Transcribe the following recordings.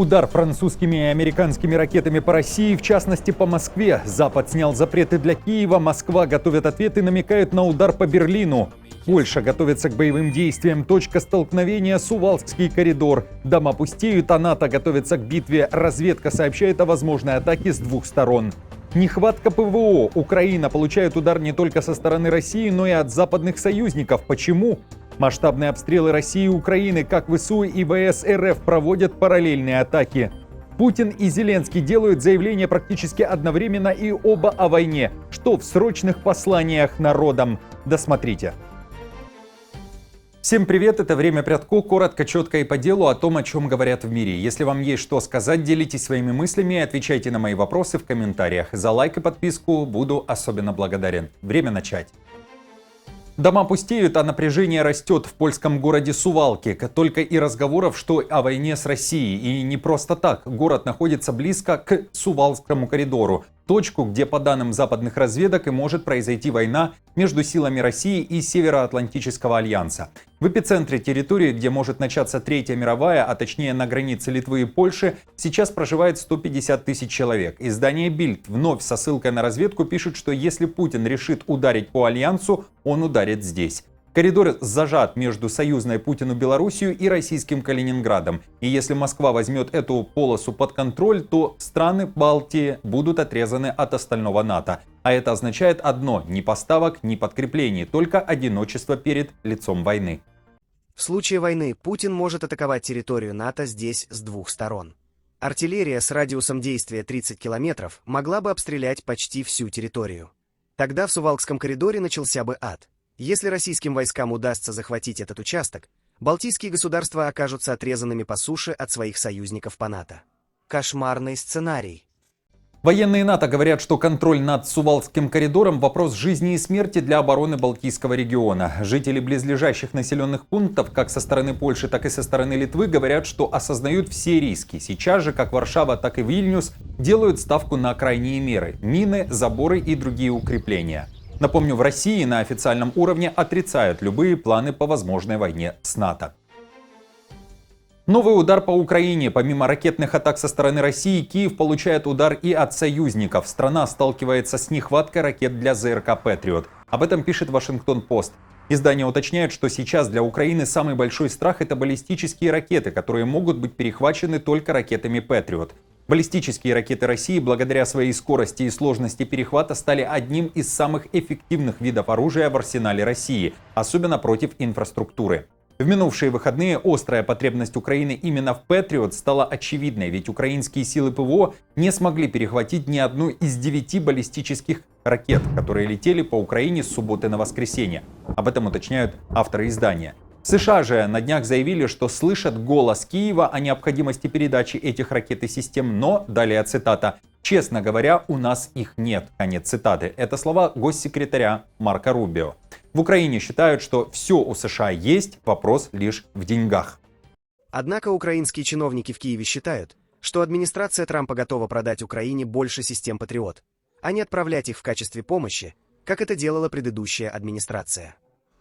Удар французскими и американскими ракетами по России, в частности по Москве. Запад снял запреты для Киева, Москва готовит ответ и намекает на удар по Берлину. Польша готовится к боевым действиям. Точка столкновения — Сувалкский коридор. Дома пустеют, а НАТО готовится к битве. Разведка сообщает о возможной атаке с двух сторон. Нехватка ПВО. Украина получает удар не только со стороны России, но и от западных союзников. Почему? Масштабные обстрелы России и Украины, как ВСУ и ВС РФ проводят параллельные атаки. Путин и Зеленский делают заявления практически одновременно и оба о войне. Что в срочных посланиях народам? Досмотрите. Всем привет, это «Время Прядко», коротко, четко и по делу о том, о чем говорят в мире. Если вам есть что сказать, делитесь своими мыслями и отвечайте на мои вопросы в комментариях. За лайк и подписку буду особенно благодарен. Время начать. Дома пустеют, а напряжение растет в польском городе Сувалки. Только и разговоров, что о войне с Россией. И не просто так. Город находится близко к Сувалкскому коридору. Точку, где, по данным западных разведок, и может произойти война между силами России и Североатлантического альянса. В эпицентре территории, где может начаться Третья мировая, а точнее на границе Литвы и Польши, сейчас проживает 150 тысяч человек. Издание Bild вновь со ссылкой на разведку пишет, что если Путин решит ударить по альянсу, он ударит здесь. Коридор зажат между союзной Путину Белоруссию и российским Калининградом. И если Москва возьмет эту полосу под контроль, то страны Балтии будут отрезаны от остального НАТО. А это означает одно – ни поставок, ни подкреплений, только одиночество перед лицом войны. В случае войны Путин может атаковать территорию НАТО здесь с двух сторон. Артиллерия с радиусом действия 30 километров могла бы обстрелять почти всю территорию. Тогда в Сувалкском коридоре начался бы ад. Если российским войскам удастся захватить этот участок, балтийские государства окажутся отрезанными по суше от своих союзников по НАТО. Кошмарный сценарий. Военные НАТО говорят, что контроль над Сувалкским коридором – вопрос жизни и смерти для обороны Балтийского региона. Жители близлежащих населенных пунктов, как со стороны Польши, так и со стороны Литвы, говорят, что осознают все риски. Сейчас же, как Варшава, так и Вильнюс делают ставку на крайние меры – мины, заборы и другие укрепления. Напомню, в России на официальном уровне отрицают любые планы по возможной войне с НАТО. Новый удар по Украине. Помимо ракетных атак со стороны России, Киев получает удар и от союзников. Страна сталкивается с нехваткой ракет для ЗРК «Патриот». Об этом пишет Вашингтон-Пост. Издание уточняет, что сейчас для Украины самый большой страх – это баллистические ракеты, которые могут быть перехвачены только ракетами «Патриот». Баллистические ракеты России, благодаря своей скорости и сложности перехвата, стали одним из самых эффективных видов оружия в арсенале России, особенно против инфраструктуры. В минувшие выходные острая потребность Украины именно в «Патриот» стала очевидной, ведь украинские силы ПВО не смогли перехватить ни одну из 9 баллистических ракет, которые летели по Украине с субботы на воскресенье. Об этом уточняют авторы издания. США же на днях заявили, что слышат голос Киева о необходимости передачи этих ракет и систем, но, далее цитата, «честно говоря, у нас их нет», конец цитаты. Это слова госсекретаря Марко Рубио. В Украине считают, что все у США есть, вопрос лишь в деньгах. Однако украинские чиновники в Киеве считают, что администрация Трампа готова продать Украине больше систем «Патриот», а не отправлять их в качестве помощи, как это делала предыдущая администрация.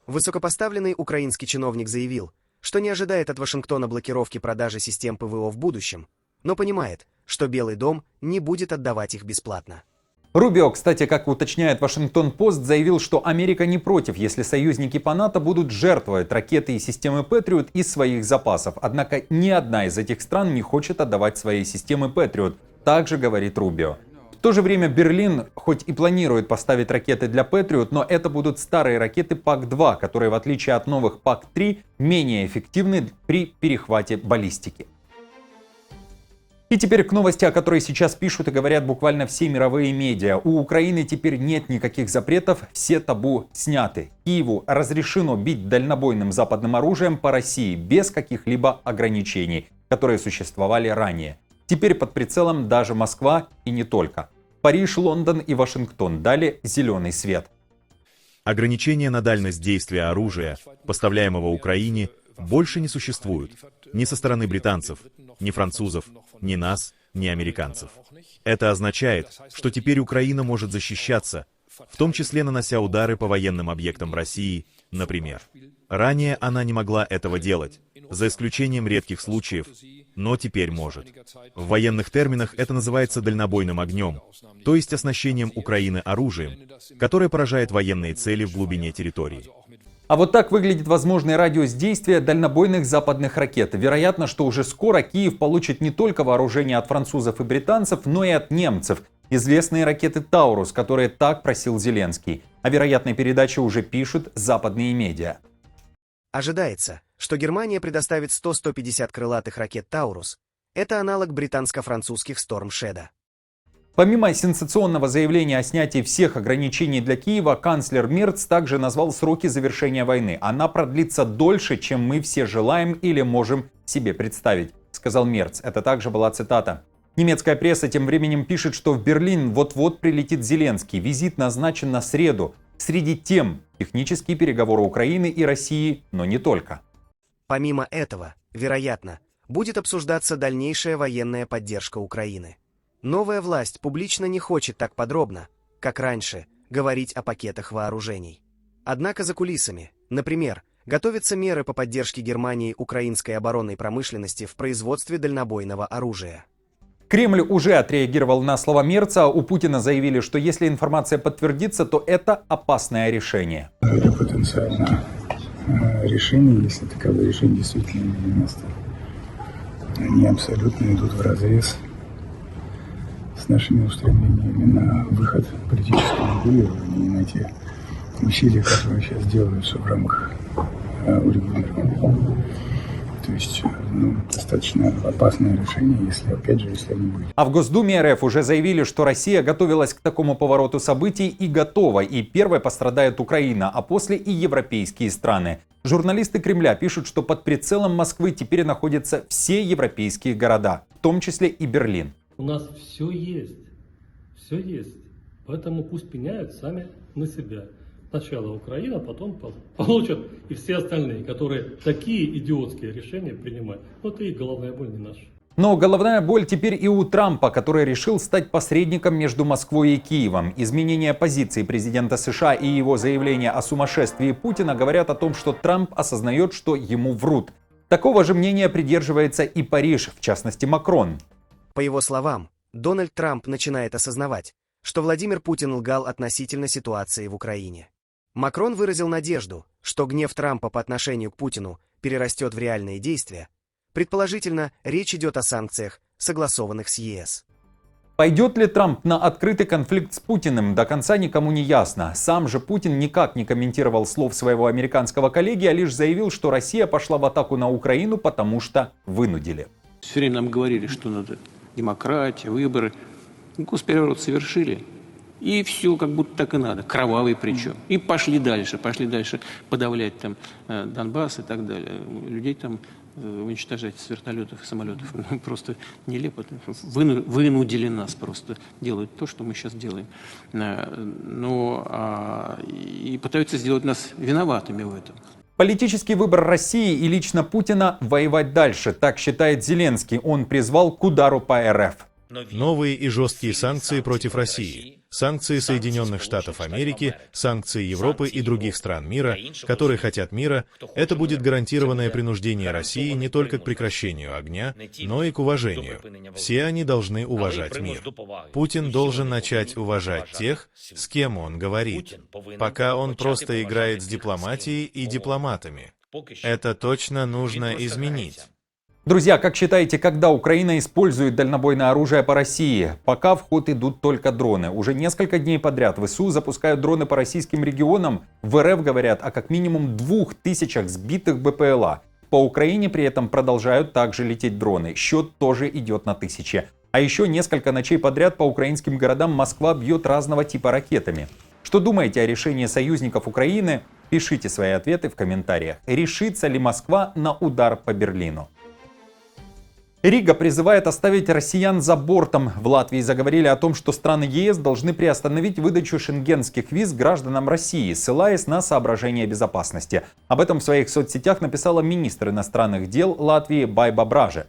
Высокопоставленный украинский чиновник заявил, что не ожидает от Вашингтона блокировки продажи систем ПВО в будущем, но понимает, что Белый дом не будет отдавать их бесплатно. Рубио, кстати, как уточняет Вашингтон-Пост, заявил, что Америка не против, если союзники по НАТО будут жертвовать ракеты и системы «Патриот» из своих запасов. Однако ни одна из этих стран не хочет отдавать свои системы «Патриот», также говорит Рубио. В то же время Берлин хоть и планирует поставить ракеты для «Патриот», но это будут старые ракеты ПАК-2, которые в отличие от новых ПАК-3 менее эффективны при перехвате баллистики. И теперь к новости, о которой сейчас пишут и говорят буквально все мировые медиа. У Украины теперь нет никаких запретов, все табу сняты. Киеву разрешено бить дальнобойным западным оружием по России без каких-либо ограничений, которые существовали ранее. Теперь под прицелом даже Москва и не только. Париж, Лондон и Вашингтон дали зеленый свет. Ограничения на дальность действия оружия, поставляемого Украине, больше не существуют ни со стороны британцев, ни французов, ни нас, ни американцев. Это означает, что теперь Украина может защищаться, в том числе нанося удары по военным объектам России например. Ранее она не могла этого делать, за исключением редких случаев, но теперь может. В военных терминах это называется дальнобойным огнем, то есть оснащением Украины оружием, которое поражает военные цели в глубине территории. А вот так выглядит возможный радиус действия дальнобойных западных ракет. Вероятно, что уже скоро Киев получит не только вооружение от французов и британцев, но и от немцев. Известные ракеты «Таурус», которые так просил Зеленский. О вероятной передаче уже пишут западные медиа. Ожидается, что Германия предоставит 100-150 крылатых ракет «Таурус». Это аналог британско-французских «Storm Shadow». Помимо сенсационного заявления о снятии всех ограничений для Киева, канцлер Мерц также назвал сроки завершения войны. Она продлится дольше, чем мы все желаем или можем себе представить, сказал Мерц. Это также была цитата. Немецкая пресса тем временем пишет, что в Берлин вот-вот прилетит Зеленский. Визит назначен на среду. Среди тем технические переговоры Украины и России, но не только. Помимо этого, вероятно, будет обсуждаться дальнейшая военная поддержка Украины. Новая власть публично не хочет так подробно, как раньше, говорить о пакетах вооружений. Однако за кулисами, например, готовятся меры по поддержке Германии украинской оборонной промышленности в производстве дальнобойного оружия. Кремль уже отреагировал на слова Мерца. У Путина заявили, что если информация подтвердится, то это опасное решение. Это потенциально решение, если таковое решение действительно имеет место. Они абсолютно идут вразрез с нашими устремлениями на выход политического регулирования и на те усилия, которые сейчас делаются в рамках урегулирования. То есть, достаточно опасное решение, если они будут. А в Госдуме РФ уже заявили, что Россия готовилась к такому повороту событий и готова. И первой пострадает Украина, а после и европейские страны. Журналисты Кремля пишут, что под прицелом Москвы теперь находятся все европейские города, в том числе и Берлин. У нас все есть. Поэтому пусть пеняют сами на себя. Сначала Украина, потом получат и все остальные, которые такие идиотские решения принимают. Вот и головная боль не наша. Но головная боль теперь и у Трампа, который решил стать посредником между Москвой и Киевом. Изменение позиции президента США и его заявление о сумасшествии Путина говорят о том, что Трамп осознает, что ему врут. Такого же мнения придерживается и Париж, в частности Макрон. По его словам, Дональд Трамп начинает осознавать, что Владимир Путин лгал относительно ситуации в Украине. Макрон выразил надежду, что гнев Трампа по отношению к Путину перерастет в реальные действия. Предположительно, речь идет о санкциях, согласованных с ЕС. Пойдет ли Трамп на открытый конфликт с Путиным, до конца никому не ясно. Сам же Путин никак не комментировал слов своего американского коллеги, а лишь заявил, что Россия пошла в атаку на Украину, потому что вынудили. Все время нам говорили, что надо демократия, выборы. Госпереворот совершили. И все как будто так и надо, кровавый причем. И пошли дальше подавлять там Донбасс и так далее. Людей там уничтожать с вертолетов и самолетов. Просто нелепо. Вынудили нас просто делать то, что мы сейчас делаем. И пытаются сделать нас виноватыми в этом. Политический выбор России и лично Путина – воевать дальше, так считает Зеленский. Он призвал к удару по РФ. Новые и жесткие санкции против России. Санкции Соединенных Штатов Америки, санкции Европы и других стран мира, которые хотят мира, это будет гарантированное принуждение России не только к прекращению огня, но и к уважению. Все они должны уважать мир. Путин должен начать уважать тех, с кем он говорит. Пока он просто играет с дипломатией и дипломатами. Это точно нужно изменить. Друзья, как считаете, когда Украина использует дальнобойное оружие по России? Пока в ход идут только дроны. Уже несколько дней подряд ВСУ запускают дроны по российским регионам. В РФ говорят о как минимум 2000 сбитых БПЛА. По Украине при этом продолжают также лететь дроны. Счет тоже идет на тысячи. А еще несколько ночей подряд по украинским городам Москва бьет разного типа ракетами. Что думаете о решении союзников Украины? Пишите свои ответы в комментариях. Решится ли Москва на удар по Берлину? Рига призывает оставить россиян за бортом. В Латвии заговорили о том, что страны ЕС должны приостановить выдачу шенгенских виз гражданам России, ссылаясь на соображения безопасности. Об этом в своих соцсетях написала министр иностранных дел Латвии Байба Бража.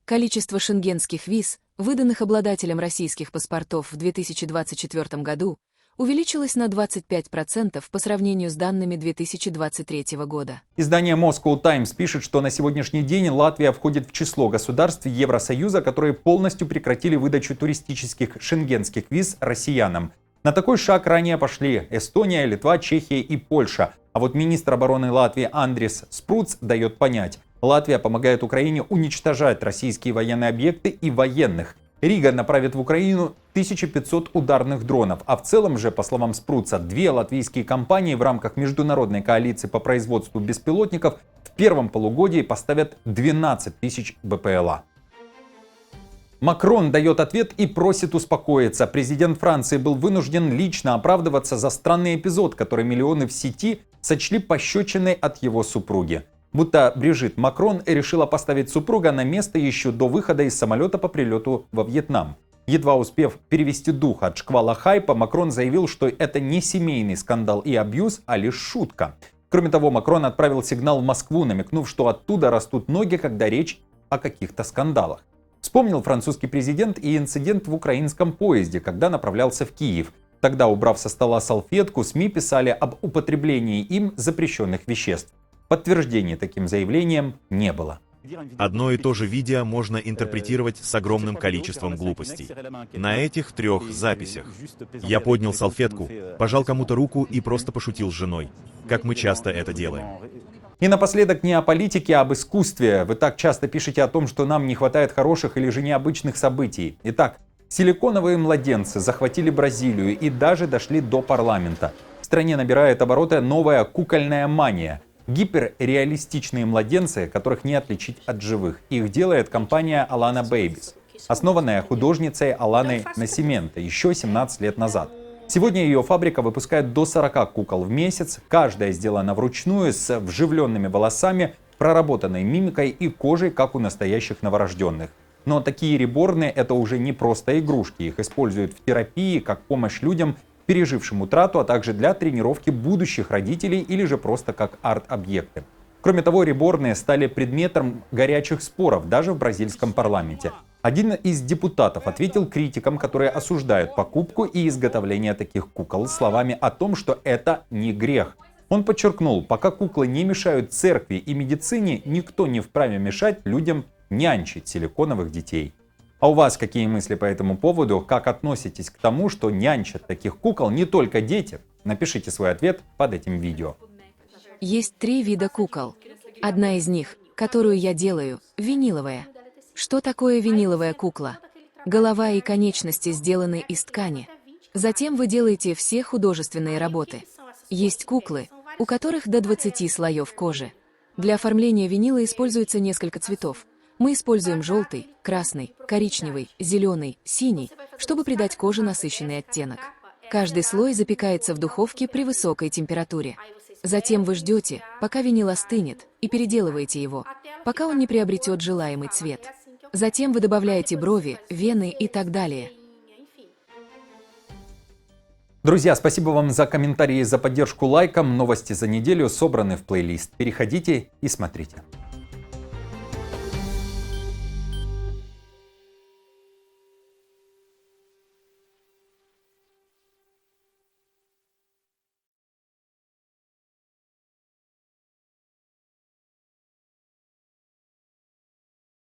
Количество шенгенских виз, выданных обладателям российских паспортов в 2024 году, увеличилась на 25% по сравнению с данными 2023 года. Издание Moscow Times пишет, что на сегодняшний день Латвия входит в число государств Евросоюза, которые полностью прекратили выдачу туристических шенгенских виз россиянам. На такой шаг ранее пошли Эстония, Литва, Чехия и Польша. А вот министр обороны Латвии Андрис Спруц дает понять, Латвия помогает Украине уничтожать российские военные объекты и военных. Рига направит в Украину 1500 ударных дронов, а в целом же, по словам Спруца, 2 латвийские компании в рамках международной коалиции по производству беспилотников в первом полугодии поставят 12 тысяч БПЛА. Макрон дает ответ и просит успокоиться. Президент Франции был вынужден лично оправдываться за странный эпизод, который миллионы в сети сочли пощечиной от его супруги. Будто Брижит Макрон решила поставить супруга на место еще до выхода из самолета по прилету во Вьетнам. Едва успев перевести дух от шквала хайпа, Макрон заявил, что это не семейный скандал и абьюз, а лишь шутка. Кроме того, Макрон отправил сигнал в Москву, намекнув, что оттуда растут ноги, когда речь о каких-то скандалах. Вспомнил французский президент и инцидент в украинском поезде, когда направлялся в Киев. Тогда, убрав со стола салфетку, СМИ писали об употреблении им запрещенных веществ. Подтверждения таким заявлениям не было. Одно и то же видео можно интерпретировать с огромным количеством глупостей. На этих 3 записях я поднял салфетку, пожал кому-то руку и просто пошутил с женой, как мы часто это делаем. И напоследок не о политике, а об искусстве. Вы так часто пишете о том, что нам не хватает хороших или же необычных событий. Итак, силиконовые младенцы захватили Бразилию и даже дошли до парламента. В стране набирает обороты новая кукольная мания. Гиперреалистичные младенцы, которых не отличить от живых. Их делает компания Alana Babies, основанная художницей Аланой Насименто еще 17 лет назад. Сегодня ее фабрика выпускает до 40 кукол в месяц. Каждая сделана вручную, с вживленными волосами, проработанной мимикой и кожей, как у настоящих новорожденных. Но такие реборны — это уже не просто игрушки. Их используют в терапии как помощь людям, пережившим утрату, а также для тренировки будущих родителей или же просто как арт-объекты. Кроме того, реборны стали предметом горячих споров даже в бразильском парламенте. Один из депутатов ответил критикам, которые осуждают покупку и изготовление таких кукол, словами о том, что это не грех. Он подчеркнул, пока куклы не мешают церкви и медицине, никто не вправе мешать людям нянчить силиконовых детей. А у вас какие мысли по этому поводу? Как относитесь к тому, что нянчат таких кукол не только дети? Напишите свой ответ под этим видео. Есть 3 вида кукол. Одна из них, которую я делаю, виниловая. Что такое виниловая кукла? Голова и конечности сделаны из ткани. Затем вы делаете все художественные работы. Есть куклы, у которых до 20 слоев кожи. Для оформления винила используется несколько цветов. Мы используем желтый, красный, коричневый, зеленый, синий, чтобы придать коже насыщенный оттенок. Каждый слой запекается в духовке при высокой температуре. Затем вы ждете, пока винил остынет, и переделываете его, пока он не приобретет желаемый цвет. Затем вы добавляете брови, вены и так далее. Друзья, спасибо вам за комментарии и за поддержку лайком. Новости за неделю собраны в плейлист. Переходите и смотрите.